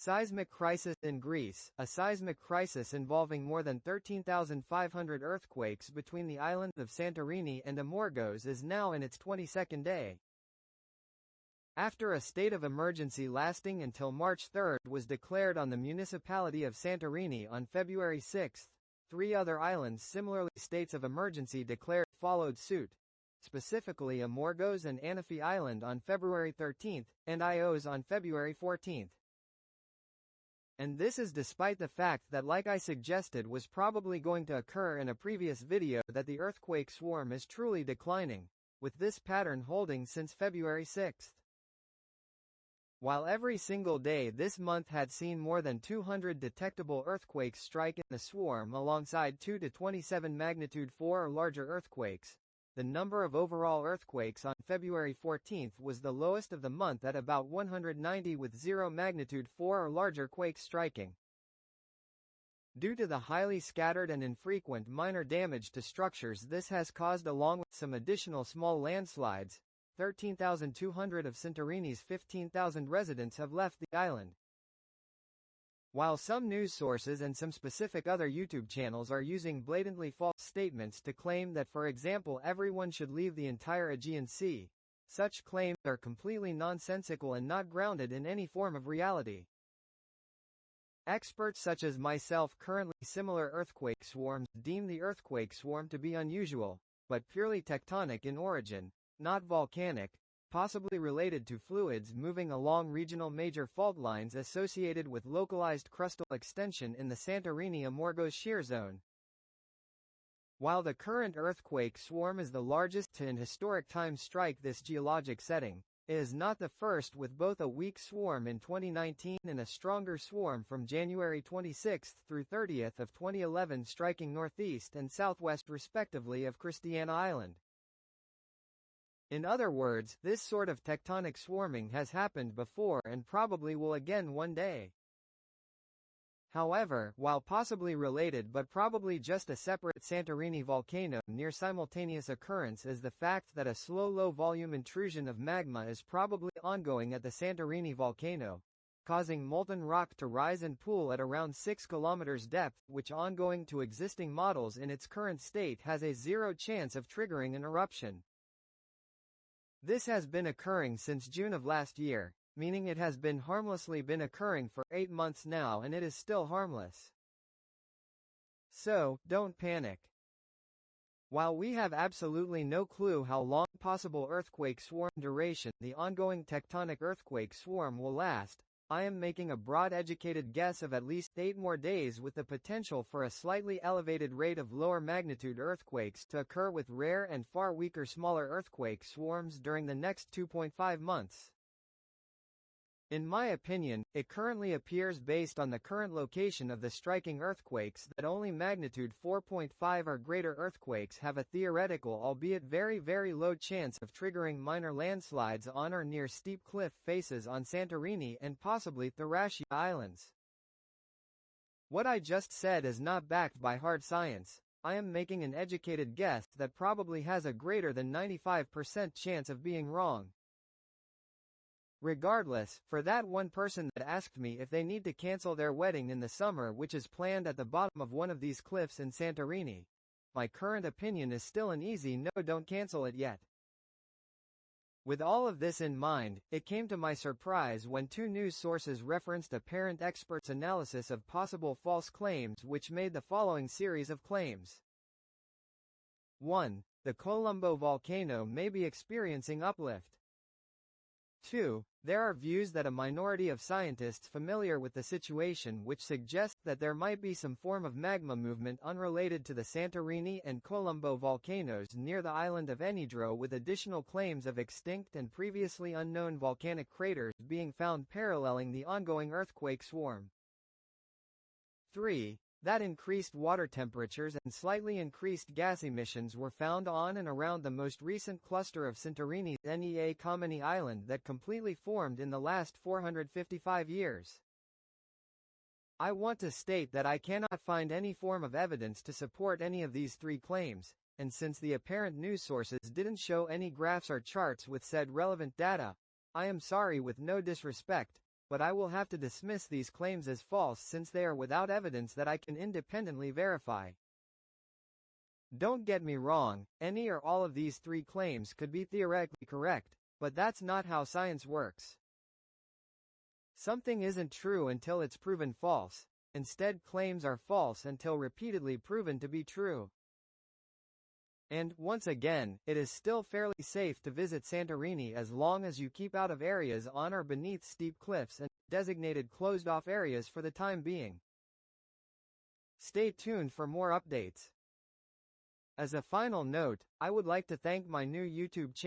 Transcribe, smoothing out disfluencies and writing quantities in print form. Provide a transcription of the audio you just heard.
Seismic crisis in Greece. A seismic crisis involving more than 13,500 earthquakes between the islands of Santorini and Amorgos is now in its 22nd day. After a state of emergency lasting until March 3 was declared on the municipality of Santorini on February 6, three other islands similarly states of emergency declared followed suit, specifically Amorgos and Anafi Island on February 13, and Ios on February 14. And this is despite the fact that, like I suggested was probably going to occur in a previous video, that the earthquake swarm is truly declining, with this pattern holding since February 6. While every single day this month had seen more than 200 detectable earthquakes strike in the swarm alongside 2 to 27 magnitude 4 or larger earthquakes, the number of overall earthquakes on February 14 was the lowest of the month at about 190, with 0 magnitude 4 or larger quakes striking. Due to the highly scattered and infrequent minor damage to structures this has caused, along with some additional small landslides, 13,200 of Santorini's 15,000 residents have left the island. While some news sources and some specific other YouTube channels are using blatantly false statements to claim that, for example, everyone should leave the entire Aegean Sea, such claims are completely nonsensical and not grounded in any form of reality. Experts such as myself currently similar earthquake swarms deem the earthquake swarm to be unusual, but purely tectonic in origin, not volcanic, possibly related to fluids moving along regional major fault lines associated with localized crustal extension in the Santorini-Amorgos shear zone. While the current earthquake swarm is the largest to in historic time strike this geologic setting, it is not the first, with both a weak swarm in 2019 and a stronger swarm from January 26 through 30 of 2011 striking northeast and southwest respectively of Christiana Island. In other words, this sort of tectonic swarming has happened before and probably will again one day. However, while possibly related but probably just a separate Santorini volcano, near simultaneous occurrence is the fact that a slow low-volume intrusion of magma is probably ongoing at the Santorini volcano, causing molten rock to rise and pool at around 6 km depth, which, ongoing to existing models in its current state, has a 0 chance of triggering an eruption. This has been occurring since June of last year, meaning it has been harmlessly been occurring for 8 months now, and it is still harmless. So, don't panic. While we have absolutely no clue how long possible earthquake swarm duration the ongoing tectonic earthquake swarm will last, I am making a broad educated guess of at least 8 more days, with the potential for a slightly elevated rate of lower magnitude earthquakes to occur with rare and far weaker smaller earthquake swarms during the next 2.5 months. In my opinion, it currently appears, based on the current location of the striking earthquakes, that only magnitude 4.5 or greater earthquakes have a theoretical, albeit very very low, chance of triggering minor landslides on or near steep cliff faces on Santorini and possibly Thracia Islands. What I just said is not backed by hard science. I am making an educated guess that probably has a greater than 95% chance of being wrong. Regardless, for that one person that asked me if they need to cancel their wedding in the summer, which is planned at the bottom of one of these cliffs in Santorini, my current opinion is still an easy no, don't cancel it yet. With all of this in mind, it came to my surprise when 2 news sources referenced apparent experts' analysis of possible false claims, which made the following series of claims. 1. The Colombo volcano may be experiencing uplift. 2. There are views that a minority of scientists familiar with the situation which suggest that there might be some form of magma movement unrelated to the Santorini and Colombo volcanoes near the island of Enidro, with additional claims of extinct and previously unknown volcanic craters being found paralleling the ongoing earthquake swarm. 3. That increased water temperatures and slightly increased gas emissions were found on and around the most recent cluster of Santorini's Nea Kameni Island that completely formed in the last 455 years. I want to state that I cannot find any form of evidence to support any of these 3 claims, and since the apparent news sources didn't show any graphs or charts with said relevant data, I am sorry, with no disrespect, but I will have to dismiss these claims as false since they are without evidence that I can independently verify. Don't get me wrong, any or all of these three claims could be theoretically correct, but that's not how science works. Something isn't true until it's proven false. Instead, claims are false until repeatedly proven to be true. And, once again, it is still fairly safe to visit Santorini as long as you keep out of areas on or beneath steep cliffs and designated closed-off areas for the time being. Stay tuned for more updates. As a final note, I would like to thank my new YouTube channel.